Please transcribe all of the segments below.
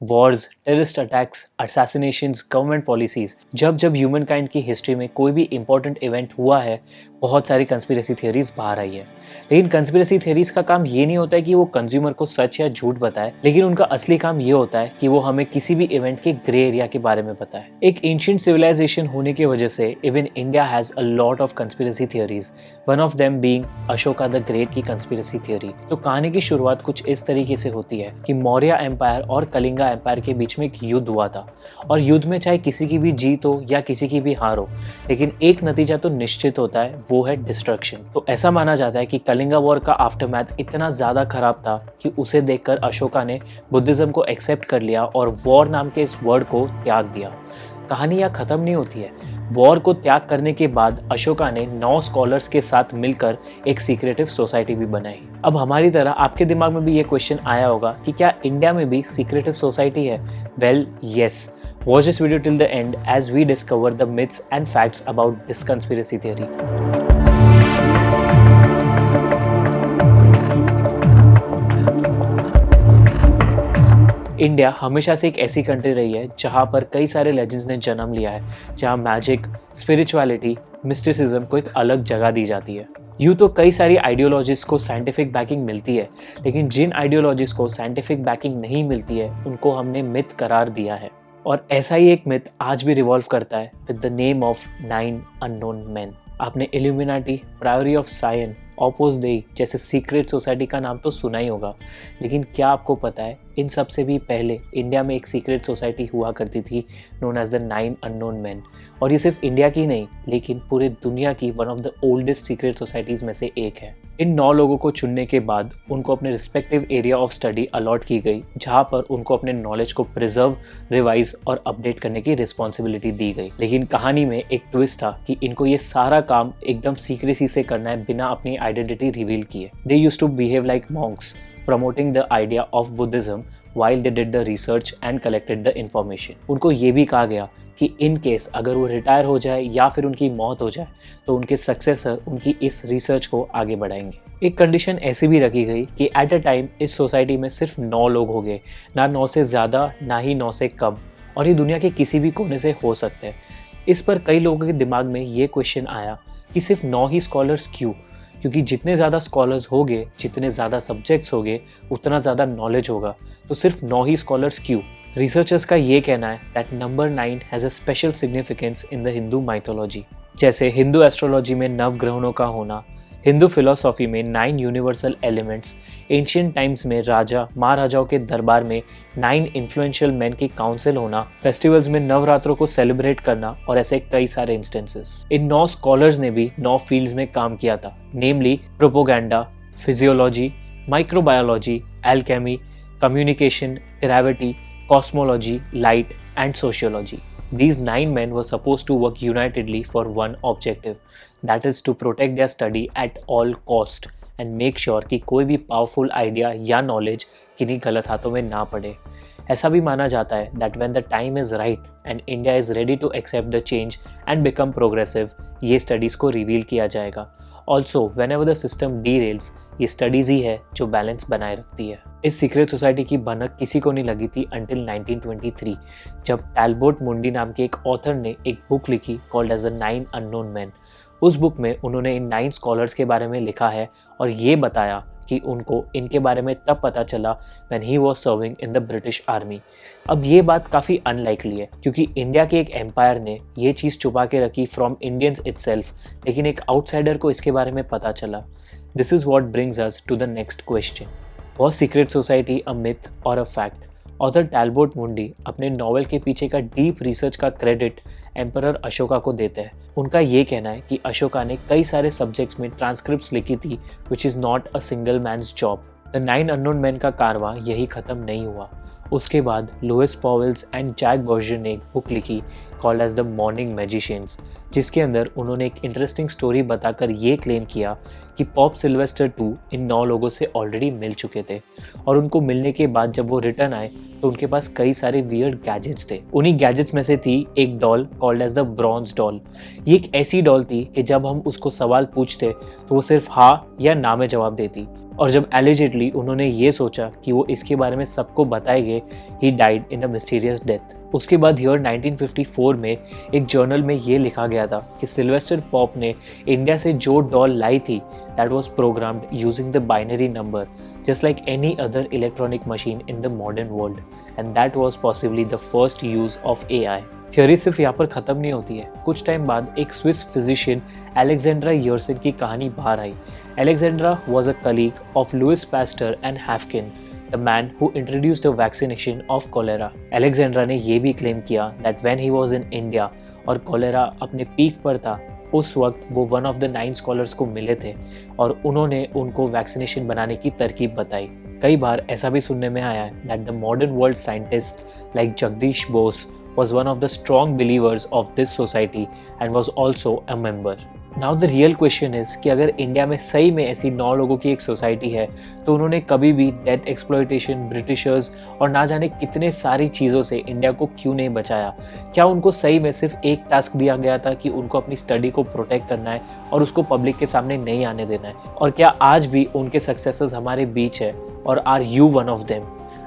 Wars, terrorist attacks, assassinations, government policies, जब जब human kind की हिस्ट्री में कोई भी इंपॉर्टेंट इवेंट हुआ है, बहुत सारी कंस्पिरेसी थियरीज बाहर आई है। लेकिन कंस्पिरेसी थियरीज का काम ये नहीं होता है कि वो कंज्यूमर को सच या झूठ बताए, लेकिन उनका असली काम ये होता है कि वो हमें किसी भी इवेंट के ग्रे एरिया के बारे में बताए। एक एंशिएंट सिविलाइजेशन होने की वजह से even India has a lot of conspiracy theories, one of them being Ashoka the great की कंस्पिरेसी थियरी। तो कहानी की शुरुआत कुछ इस तरीके से होती है कि मौर्य एम्पायर और कलिंगा एम्पायर के बीच में एक युद्ध हुआ था, और युद्ध में चाहे किसी की भी जीत हो या किसी की भी हार हो, लेकिन एक नतीजा तो निश्चित होता है, वो है डिस्ट्रक्शन। तो ऐसा माना जाता है कि कलिंगा वॉर का आफ्टरमैथ इतना ज्यादा खराब था कि उसे देखकर अशोका ने बुद्धिज्म को एक्सेप्ट कर लिया और वॉर नाम के इस वर्ड को त्याग दिया। कहानी यहाँ खत्म नहीं होती है। वॉर को त्याग करने के बाद अशोका ने 9 स्कॉलर्स के साथ मिलकर एक सीक्रेटिव सोसाइटी भी बनाई। अब हमारी तरह आपके दिमाग में भी ये क्वेश्चन आया होगा कि क्या इंडिया में भी सीक्रेटिव सोसाइटी है? Well, yes. Watch this video till the end as we discover the myths and facts about this conspiracy theory. India हमेशा से एक ऐसी कंट्री रही है जहाँ पर कई सारे लेजेंड्स ने जन्म लिया है, जहाँ मैजिक, स्पिरिचुअलिटी, मिस्टिसिज्म को एक अलग जगह दी जाती है। यूँ तो कई सारी आइडियोलॉजीज को साइंटिफिक बैकिंग मिलती है, लेकिन जिन आइडियोलॉजीज को साइंटिफिक बैकिंग नहीं मिलती है उनको हमने मिथ करार दिया है। और ऐसा ही एक मिथ आज भी रिवॉल्व करता है with the name of 9 unknown man. आपने इल्यूमिनाटी, प्रायोरी ऑफ साइन, ऑपोस देई जैसे सीक्रेट सोसाइटी का नाम तो सुना ही होगा, लेकिन क्या आपको पता है इन सब से भी पहले इंडिया में एक सीक्रेट सोसाइटी हुआ करती थी known as the 9 unknown man. और ये सिर्फ इंडिया की नहीं, लेकिन पूरे दुनिया की one of the oldest secret societies में से एक है। इन 9 लोगों को चुनने के बाद उनको अपने respective area of study allot की गई, जहाँ पर उनको अपने नॉलेज को प्रिजर्व, रिवाइज और अपडेट करने की रिस्पॉन्सिबिलिटी दी गई। लेकिन कहानी में एक ट्विस्ट था कि इनको ये सारा काम एकदम सीक्रेसी से करना है, बिना अपनी आइडेंटिटी रिवील किए। They used to behave like monks, promoting the idea of Buddhism while they did the research and collected the information. उनको ये भी कहा गया कि इन केस अगर वो रिटायर हो जाए या फिर उनकी मौत हो जाए तो उनके सक्सेसर उनकी इस रिसर्च को आगे बढ़ाएंगे। एक कंडीशन ऐसी भी रखी गई कि एट अ टाइम इस सोसाइटी में सिर्फ 9 लोग हो गए, ना 9 से ज़्यादा ना ही 9 से कम, और ये दुनिया के किसी भी कोने से हो सकते हैं। इस पर कई लोगों के दिमाग में ये क्वेश्चन आया कि सिर्फ 9 ही स्कॉलर्स क्यों? क्योंकि जितने ज़्यादा स्कॉलर्स होंगे, जितने ज़्यादा सब्जेक्ट्स होंगे, उतना ज़्यादा नॉलेज होगा, तो सिर्फ 9 ही स्कॉलर्स क्यों? रिसर्चर्स का ये कहना है that number 9 has a special significance in the Hindu mythology. जैसे हिंदू एस्ट्रोलॉजी में नवग्रहों का होना, हिंदू फिलॉसफी में 9 यूनिवर्सल एलिमेंट्स, एंशिएंट टाइम्स में राजा महाराजाओं के दरबार में 9 इन्फ्लुएंशियल मैन की काउंसिल होना, फेस्टिवल्स में नवरात्रों को सेलिब्रेट करना, और ऐसे कई सारे इंस्टेंसेस। इन 9 स्कॉलर्स ने भी 9 फील्ड्स में काम किया था, namely propaganda, physiology, microbiology, alchemy, communication, gravity, cosmology, light and sociology. These 9 men were supposed to work unitedly for one objective, that is to protect their study at all cost and make sure कि कोई भी powerful idea या knowledge किन्हीं गलत हाथों में ना पड़े। ऐसा भी माना जाता है that when the time is right and India is ready to accept the change and become progressive, ये studies को reveal किया जाएगा। Also, whenever the system derails, ये स्टडीज़ ही है जो बैलेंस बनाए रखती है। इस सीक्रेट सोसाइटी की भनक किसी को नहीं लगी थी अंटिल 1923, जब टैलबोट मुंडी नाम के एक ऑथर ने एक बुक लिखी called as the 9 unknown man. उस बुक में उन्होंने इन 9 स्कॉलर्स के बारे में लिखा है और ये बताया कि उनको इनके बारे में तब पता चला when he was serving in the British army. अब ये बात काफ़ी अनलाइकली है, क्योंकि इंडिया के एक एम्पायर ने ये चीज़ छुपा के रखी फ्रॉम इंडियंस इटसेल्फ, लेकिन एक आउटसाइडर को इसके बारे में पता चला। This is what brings us to the next question, was secret society a myth और अ फैक्ट? ऑथर टैलबोट मुंडी अपने नॉवेल के पीछे का डीप रिसर्च का क्रेडिट एम्परर अशोका को देते हैं। उनका ये कहना है कि अशोका ने कई सारे सब्जेक्ट्स में ट्रांसक्रिप्ट्स लिखी थी, which is not a single man's job. The 9 unknown man का कारवां यही ख़त्म नहीं हुआ। उसके बाद Louis Pauwels and Jacques Bergier ने एक बुक लिखी called as the morning magicians, जिसके अंदर उन्होंने एक इंटरेस्टिंग स्टोरी बताकर ये क्लेम किया कि पॉप सिल्वेस्टर 2 इन 9 लोगों से ऑलरेडी मिल चुके थे, और उनको मिलने के बाद जब वो रिटर्न आए तो उनके पास कई सारे वियर्ड गैजेट्स थे। उन्हीं गैजेट्स में से थी एक doll called as the bronze doll. ये एक ऐसी डॉल थी कि जब हम उसको सवाल पूछते तो वो सिर्फ हाँ या ना में जवाब देती। और जब एलिजिडली उन्होंने ये सोचा कि वो इसके बारे में सबको बताएंगे, he died in a mysterious death. उसके बाद ईयर 1954 में एक जर्नल में ये लिखा गया था कि सिल्वेस्टर पॉप ने इंडिया से जो डॉल लाई थी that was programmed using the binary number just like any other electronic machine in the modern world, and that was possibly the first use of AI. Theory सिर्फ यहाँ पर ख़त्म नहीं होती है। कुछ टाइम बाद एक स्विस फिजिशियन अलेक्जेंड्रा यर्सन की कहानी बाहर आई। Alexandra was a colleague of Louis Pasteur and Haffkine, the man who introduced the vaccination of cholera. Alexandra ने ये भी क्लेम किया that when he was in India और cholera अपने पीक पर था, उस वक्त वो one of the 9 scholars को मिले थे और उन्होंने उनको वैक्सीनेशन बनाने की तरकीब बताई। कई बार ऐसा भी सुनने में आया है that the modern world scientists like Jagdish Bose was one of the strong believers of this society and was also a member. Now the real question is कि अगर इंडिया में सही में ऐसी 9 लोगों की एक सोसाइटी है तो उन्होंने कभी भी डेथ एक्सप्लॉयटेशन, ब्रिटिशर्स और ना जाने कितने सारी चीज़ों से इंडिया को क्यों नहीं बचाया? क्या उनको सही में सिर्फ एक टास्क दिया गया था कि उनको अपनी स्टडी को प्रोटेक्ट करना है और उसको पब्लिक के सामने नहीं आने देना है? और क्या आज भी उनके सक्सेसर्स हमारे बीच है और are you one of them?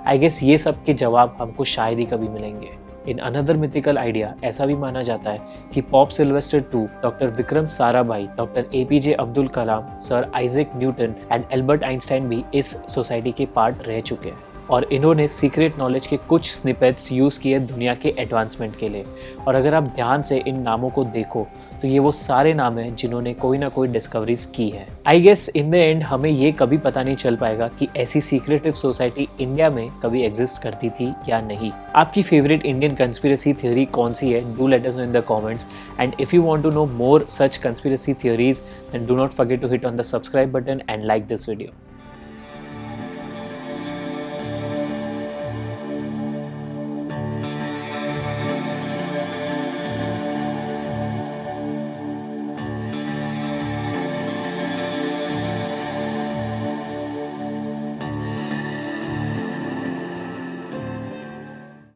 I guess ये सब के जवाब हमको शायद ही कभी मिलेंगे। इन अनदर मिथिकल आइडिया ऐसा भी माना जाता है कि pop Sylvester II, doctor Vikram Sarabhai, doctor APJ Abdul Kalam, sir Isaac Newton and Albert Einstein भी इस सोसाइटी के पार्ट रह चुके हैं और इन्होंने सीक्रेट नॉलेज के कुछ स्निपेट्स यूज़ किए दुनिया के एडवांसमेंट के लिए। और अगर आप ध्यान से इन नामों को देखो तो ये वो सारे नाम हैं जिन्होंने कोई ना कोई डिस्कवरीज की है। I guess in the end हमें ये कभी पता नहीं चल पाएगा कि ऐसी सीक्रेटिव सोसाइटी इंडिया में कभी एग्जिस्ट करती थी या नहीं। आपकी फेवरेट इंडियन कंस्पिरेसी थ्योरी कौन सी है? Do let us know in the comments, and if you want to know more such conspiracy theories then do not forget to hit on the subscribe button and like this video.